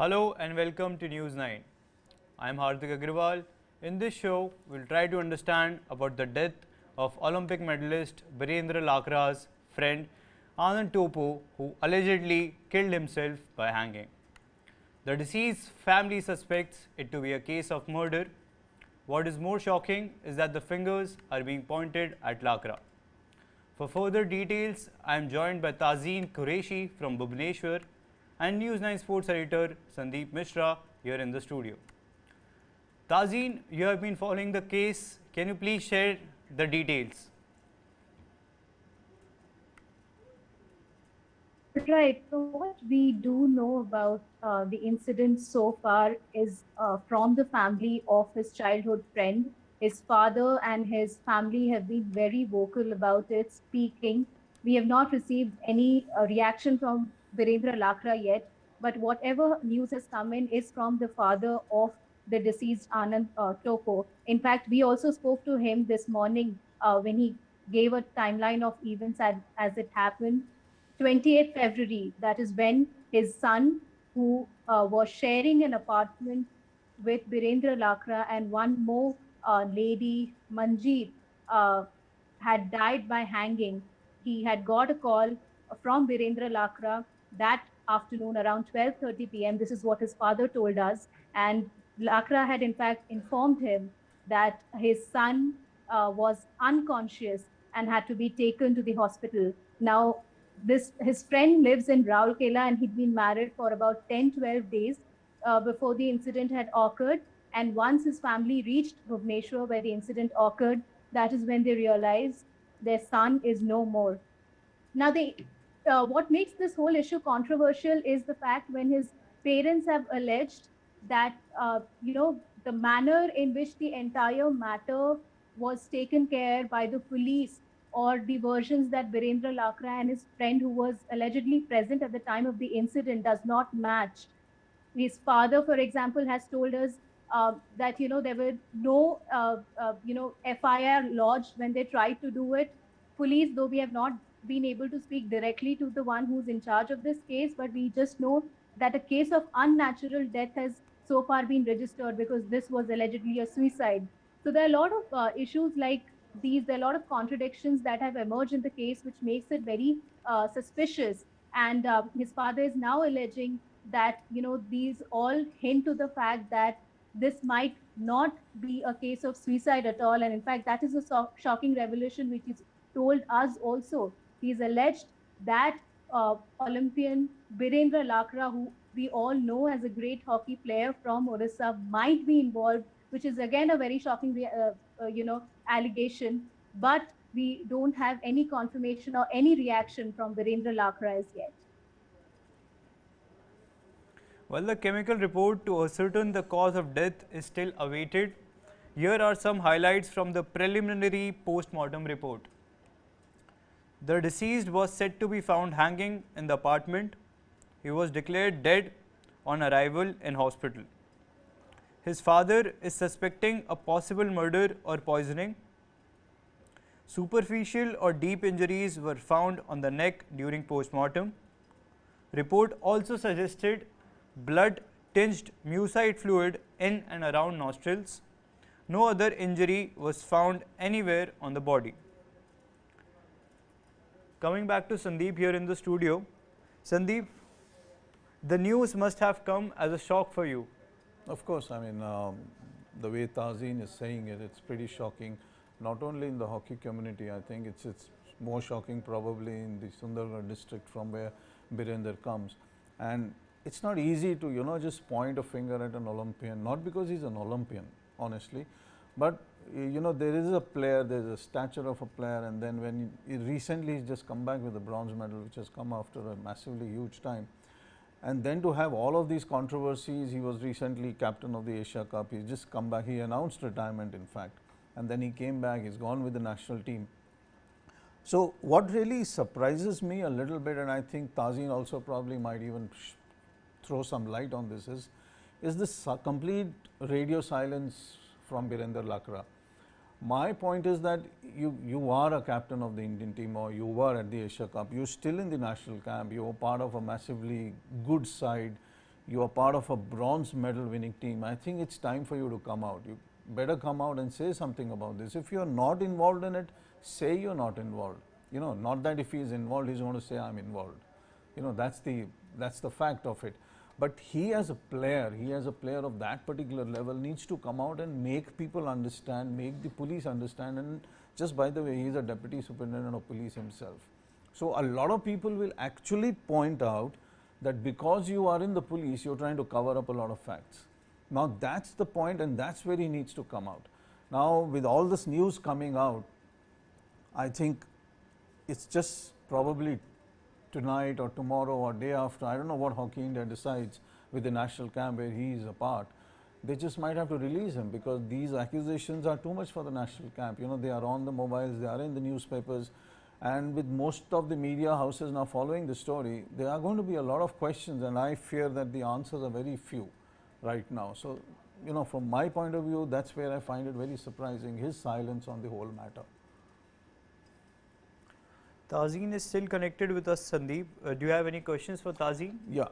Hello and welcome to News 9. I am Hardik Agrawal. In this show, we will try to understand about the death of Olympic medalist Birendra Lakra's friend Anand Toppo, who allegedly killed himself by hanging. The deceased's family suspects it to be a case of murder. What is more shocking is that the fingers are being pointed at Lakra. For further details, I am joined by Tazeen Qureshi from Bhubaneswar and News 9 sports editor Sandeep Mishra here in the studio. Tazeen, you have been following the case. Can you please share the details? Right. So what we do know about the incident so far is from the family of his childhood friend. His father and his family have been very vocal about it, speaking. We have not received any reaction from Virendra Lakra yet, but whatever news has come in is from the father of the deceased Anand Toppo. In fact, we also spoke to him this morning when he gave a timeline of events as it happened. 28th February, that is when his son, who was sharing an apartment with Birendra Lakra and one more lady, Manjeet, uh, had died by hanging. He had got a call from Birendra Lakra that afternoon around 12:30 p.m. This is what his father told us. And Lakra had in fact informed him that his son was unconscious and had to be taken to the hospital. Now, this his friend lives in Raulkela and he'd been married for about 10-12 days before the incident had occurred. And once his family reached Bhubaneswar, where the incident occurred, that is when they realized their son is no more. Now, what makes this whole issue controversial is the fact when his parents have alleged that the manner in which the entire matter was taken care by the police, or the versions that Birendra Lakra and his friend, who was allegedly present at the time of the incident, does not match. His father, for example, has told us that there were no FIR lodged when they tried to do it. Police, though we have not been able to speak directly to the one who's in charge of this case, but we just know that a case of unnatural death has so far been registered because this was allegedly a suicide. So there are a lot of issues like these. There are a lot of contradictions that have emerged in the case, which makes it very suspicious. And his father is now alleging that these all hint to the fact that this might not be a case of suicide at all. And in fact, that is a shocking revelation which is told us also. He's alleged that Olympian Birendra Lakra, who we all know as a great hockey player from Orissa, might be involved, which is again a very shocking allegation. But we don't have any confirmation or any reaction from Birendra Lakra as yet. Well, the chemical report to ascertain the cause of death is still awaited. Here are some highlights from the preliminary post-mortem report. The deceased was said to be found hanging in the apartment. He was declared dead on arrival in hospital. His father is suspecting a possible murder or poisoning. Superficial or deep injuries were found on the neck during post-mortem. Report also suggested blood-tinged mucite fluid in and around nostrils. No other injury was found anywhere on the body. Coming back to Sandeep here in the studio. Sandeep, the news must have come as a shock for you. Of course, I mean, the way Tazeen is saying it, it's pretty shocking. Not only in the hockey community, I think it's more shocking probably in the Sundargarh district from where Birender comes. And it's not easy to, just point a finger at an Olympian, not because he's an Olympian, honestly, but there is a player, there's a stature of a player, and then when recently he's just come back with a bronze medal, which has come after a massively huge time. And then to have all of these controversies, he was recently captain of the Asia Cup, he's just come back, he announced retirement in fact, and then he came back, he's gone with the national team. So what really surprises me a little bit, and I think Tazeen also probably might even throw some light on this, is this complete radio silence from Birendra Lakra. My point is that you are a captain of the Indian team, or you were at the Asia Cup, you're still in the national camp, you're part of a massively good side, you are part of a bronze medal winning team. I think it's time for you to come out. You better come out and say something about this. If you're not involved in it, say you're not involved. You know, not that if he's involved, he's going to say I'm involved. You know, that's the fact of it. But he as a player of that particular level needs to come out and make people understand, make the police understand. And just by the way, he's a deputy superintendent of police himself. So a lot of people will actually point out that because you are in the police, you're trying to cover up a lot of facts. Now that's the point, and that's where he needs to come out. Now with all this news coming out, I think it's just probably tonight or tomorrow or day after, I don't know what Hockey India decides with the national camp where he is a part. They just might have to release him because these accusations are too much for the national camp. You know, they are on the mobiles, they are in the newspapers, and with most of the media houses now following the story, there are going to be a lot of questions, and I fear that the answers are very few right now. So, you know, from my point of view, that's where I find it very surprising, his silence on the whole matter. Tazeen is still connected with us, Sandeep. Do you have any questions for Tazeen? Yeah,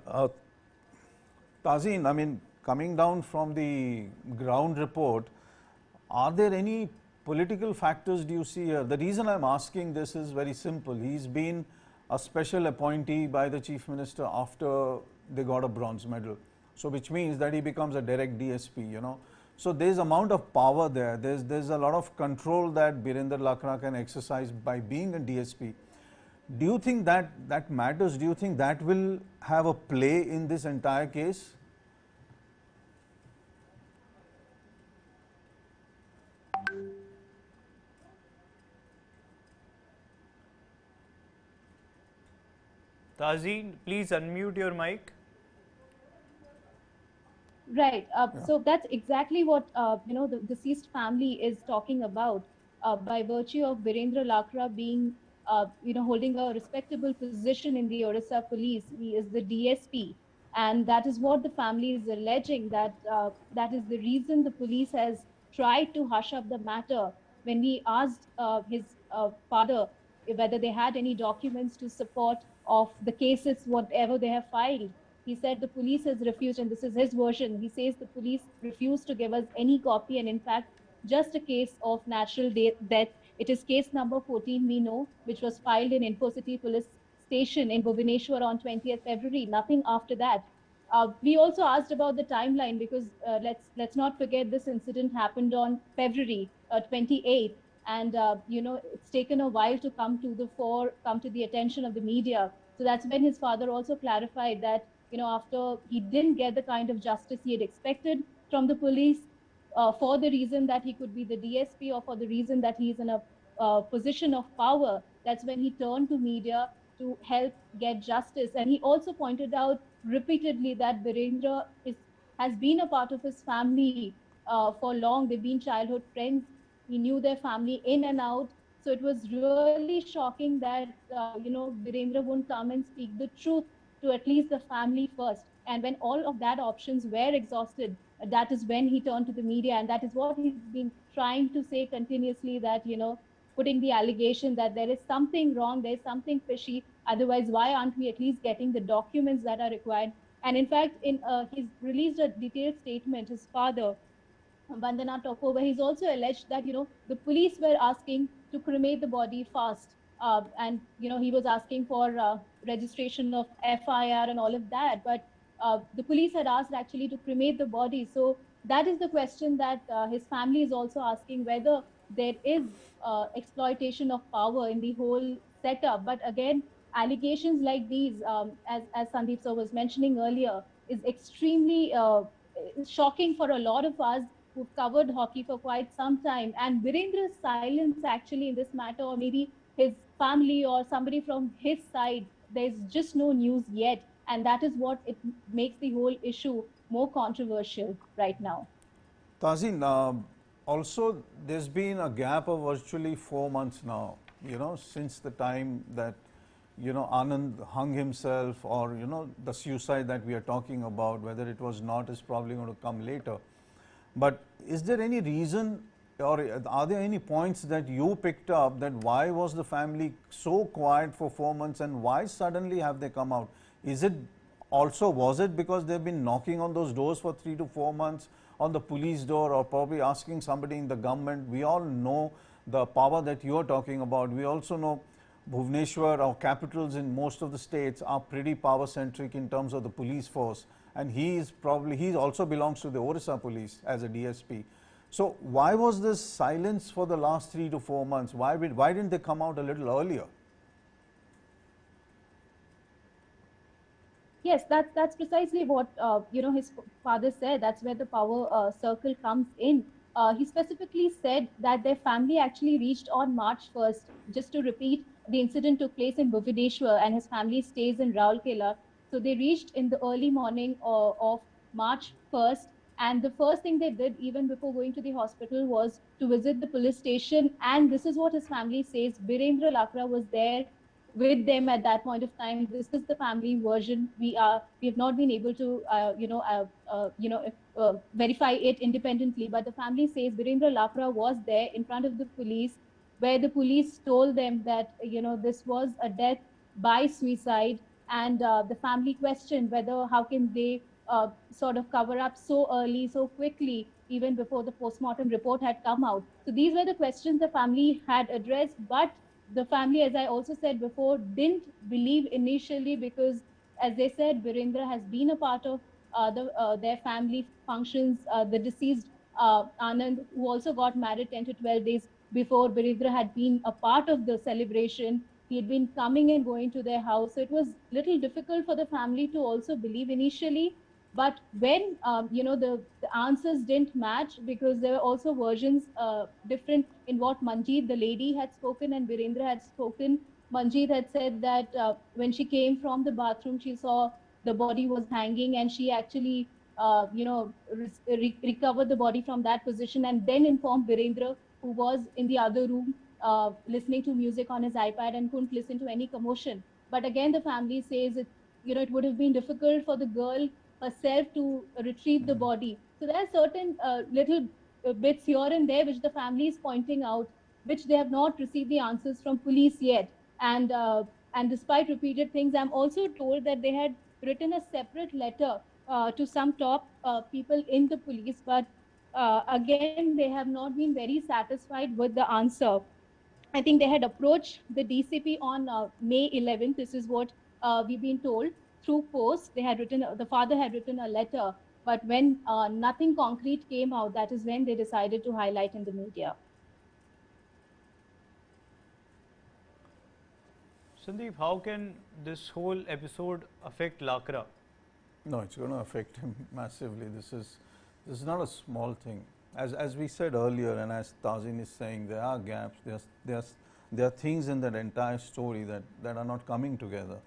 Tazeen, I mean, coming down from the ground report, are there any political factors do you see here? The reason I'm asking this is very simple. He's been a special appointee by the Chief Minister after they got a bronze medal. So which means that he becomes a direct DSP, you know. So there's amount of power there. There's a lot of control that Birendra Lakra can exercise by being a DSP. Do you think that matters? Do you think that will have a play in this entire case? Tazeen, please unmute your mic. Right. So that's exactly what the deceased family is talking about. By virtue of Birendra Lakra being holding a respectable position in the Orissa police, he is the DSP, and that is what the family is alleging. That is the reason the police has tried to hush up the matter. When we asked his father whether they had any documents to support of the cases, whatever they have filed, he said the police has refused, and this is his version. He says the police refused to give us any copy, and in fact, just a case of natural death. It is case number 14, we know, which was filed in Infocity Police Station in Bhubaneswar on 20th February. Nothing after that. We also asked about the timeline because let's not forget this incident happened on February 28th, and it's taken a while to come to the fore, come to the attention of the media. So that's when his father also clarified that after he didn't get the kind of justice he had expected from the police, for the reason that he could be the DSP or for the reason that he's in a position of power, that's when he turned to media to help get justice. And he also pointed out repeatedly that Birendra has been a part of his family for long. They've been childhood friends. He knew their family in and out. So it was really shocking that Birendra wouldn't come and speak the truth to at least the family first. And when all of that options were exhausted, that is when he turned to the media, and that is what he's been trying to say continuously, that putting the allegation that there is something wrong, there's something fishy, otherwise why aren't we at least getting the documents that are required. And in fact, he's released a detailed statement, his father Vandana Toppo, where he's also alleged that the police were asking to cremate the body fast, and he was asking for registration of FIR and all of that, but the police had asked actually to cremate the body. So that is the question that his family is also asking, whether there is exploitation of power in the whole setup. But again, allegations like these, as Sandeep sir was mentioning earlier, is extremely shocking for a lot of us who've covered hockey for quite some time. And Virendra's silence actually in this matter, or maybe his family or somebody from his side, there's just no news yet. And that is what it makes the whole issue more controversial right now. Tazeen, also there's been a gap of virtually 4 months now, since the time that, Anand hung himself, or, the suicide that we are talking about. Whether it was not is probably going to come later. But is there any reason, or are there any points that you picked up, that why was the family so quiet for 4 months and why suddenly have they come out? Is it Also, was it because they've been knocking on those doors for 3 to 4 months, on the police door, or probably asking somebody in the government? We all know the power that you are talking about. We also know Bhubaneswar, or capitals in most of the states, are pretty power centric in terms of the police force, and he also belongs to the Orissa police as a DSP. So why was this silence for the last 3 to 4 months? Why didn't they come out a little earlier? Yes, that's precisely what his father said. That's where the power circle comes in. He specifically said that their family actually reached on March 1st. Just to repeat, the incident took place in Bhubaneswar, and his family stays in Raulkela. So they reached in the early morning of March 1st, and the first thing they did, even before going to the hospital, was to visit the police station. And this is what his family says: Birendra Lakra was there with them at that point of time. This is the family version. We have not been able to verify it independently, but the family says Birendra Lakra was there in front of the police, where the police told them that this was a death by suicide. And the family questioned whether how can they sort of cover up so early, so quickly, even before the postmortem report had come out. So these were the questions the family had addressed, but the family, as I also said before, didn't believe initially, because, as they said, Virendra has been a part of their family functions. The deceased Anand, who also got married 10 to 12 days before Virendra, had been a part of the celebration. He had been coming and going to their house. So it was little difficult for the family to also believe initially. But when the answers didn't match, because there were also versions different in what Manjeet, the lady, had spoken and Virendra had spoken. Manjeet had said that when she came from the bathroom, she saw the body was hanging, and she actually recovered the body from that position, and then informed Virendra, who was in the other room listening to music on his iPad and couldn't listen to any commotion. But again, the family says it would have been difficult for the girl herself to retrieve the body. So there are certain little bits here and there which the family is pointing out, which they have not received the answers from police yet. And despite repeated things, I'm also told that they had written a separate letter to some top people in the police, but again, they have not been very satisfied with the answer. I think they had approached the DCP on May 11th. This is what we've been told through post. The father had written a letter, but when nothing concrete came out, that is when they decided to highlight in the media. Sandeep, how can this whole episode affect Lakra? No, it's going to affect him massively. This is not a small thing. As we said earlier, and as Tazin is saying, there are gaps. There are things in that entire story that are not coming together.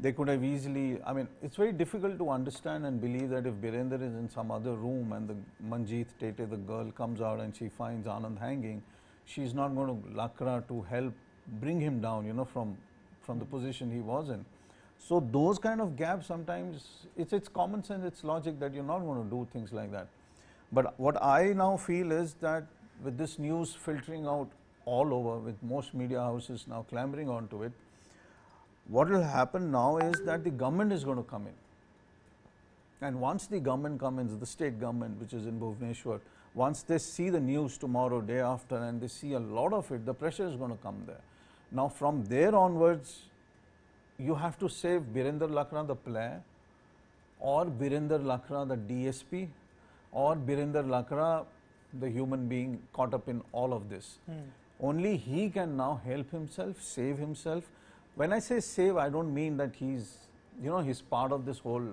They could have easily. I mean, it's very difficult to understand and believe that if Birendra is in some other room and the Manjeet Tete, the girl, comes out and she finds Anand hanging, she's not going to Lakra to help bring him down, from the position he was in. So those kind of gaps, sometimes it's common sense, it's logic that you're not going to do things like that. But what I now feel is that with this news filtering out all over, with most media houses now clamoring onto it, what will happen now is that the government is going to come in. And once the government comes in, the state government, which is in Bhubaneswar, once they see the news tomorrow, day after, and they see a lot of it, the pressure is going to come there. Now from there onwards, you have to save Birendra Lakra, the player, or Birendra Lakra, the DSP, or Birendra Lakra, the human being caught up in all of this. Only he can now help himself, save himself. When I say save, I don't mean that he's part of this whole,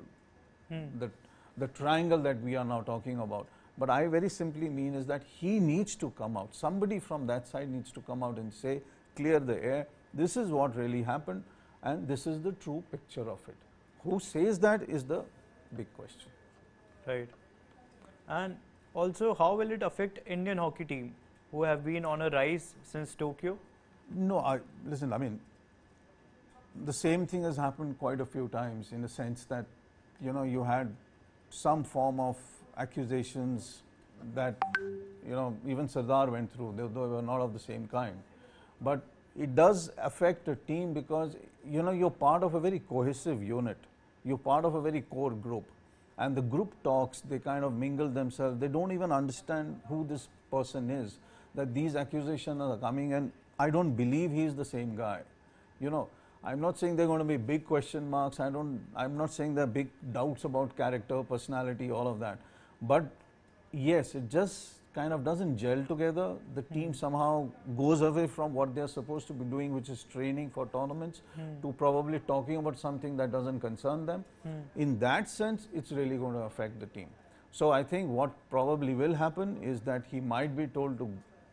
the triangle that we are now talking about. But I very simply mean is that he needs to come out. Somebody from that side needs to come out and say, clear the air. This is what really happened, and this is the true picture of it. Who says that is the big question. Right. And also, how will it affect Indian hockey team, who have been on a rise since Tokyo? No, listen, I mean, the same thing has happened quite a few times, in the sense that, you had some form of accusations that, even Sardar went through, though they were not of the same kind. But it does affect a team because, you're part of a very cohesive unit. You're part of a very core group. And the group talks, they kind of mingle themselves. They don't even understand who this person is, that these accusations are coming, and I don't believe he's the same guy. You know, I'm not saying there are going to be big question marks. I'm not saying there are big doubts about character, personality, all of that. But yes, it just kind of doesn't gel together. The team somehow goes away from what they're supposed to be doing, which is training for tournaments, to probably talking about something that doesn't concern them. In that sense, it's really going to affect the team. So I think what probably will happen is that he might be told to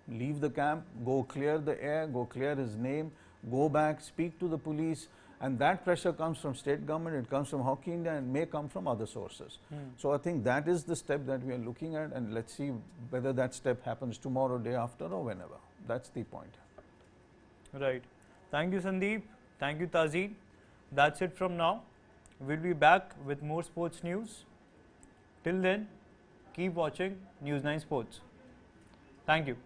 leave the camp, go clear the air, go clear his name, go back, speak to the police, and that pressure comes from state government, it comes from Hockey India, and may come from other sources. So I think that is the step that we are looking at, and let's see whether that step happens tomorrow, day after, or whenever. That's the point. Right. Thank you, Sandeep. Thank you, Tazeen. That's it from now. We'll be back with more sports news. Till then, keep watching News 9 Sports. Thank you.